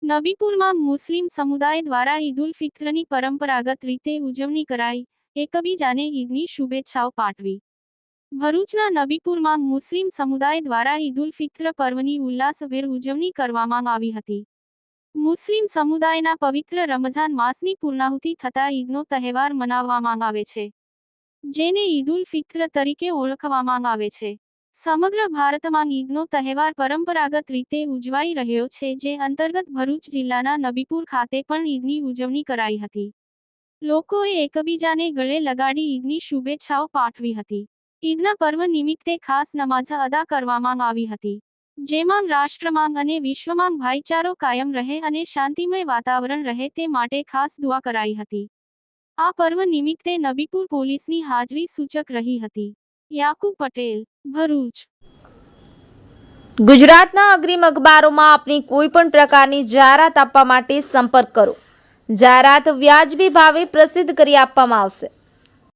નબીપુરમાં મુસ્લિમ સમુદાય દ્વારા ઈદ ઉલ ફિત્રની પરંપરાગત રીતે ઉજવણી કરાઈ, એકબીજાને ઈદની શુભેચ્છાઓ પાઠવી. ભરૂચના નબીપુરમાં મુસ્લિમ સમુદાય દ્વારા ઈદ ઉલ ફિત્ર પર્વની ઉલ્લાસભેર ઉજવણી કરવામાં આવી હતી. મુસ્લિમ સમુદાયના પવિત્ર રમઝાન માસની પૂર્ણાહુતિ થતાં ઈદનો તહેવાર મનાવવામાં આવે છે, જેને ઈદ ઉલ ફિત્ર તરીકે ઓળખવામાં આવે છે. સમગ્ર ભારતમાં ઈદનો તહેવાર પરંપરાગત રીતે ઉજવાઈ રહ્યો છે, જે અંતર્ગત ભરૂચ જિલ્લાના નબીપુર ખાતે પણ ઈદની ઉજવણી કરાઈ હતી. લોકોએ એકબીજાને ગળે લગાડી ઈદની શુભેચ્છાઓ પાઠવી હતી. ઈદના પર્વ નિમિત્તે ખાસ નમાઝ અદા કરવામાં આવી હતી, જેમાં રાષ્ટ્રમાં અને વિશ્વમાં ભાઈચારો કાયમ રહે અને શાંતિમય વાતાવરણ રહે તે માટે ખાસ દુઆ કરાઈ હતી. આ પર્વ નિમિત્તે નબીપુર પોલીસની હાજરી સૂચક રહી હતી. યાકુબ પટેલ, ભરૂચ. ગુજરાતના અગ્રીમ અખબારોમાં આપની કોઈ પણ પ્રકારની જાહેરાત આપવા માટે સંપર્ક કરો. જાહેરાત વ્યાજબી ભાવે પ્રસિદ્ધ કરી આપવામાં આવશે.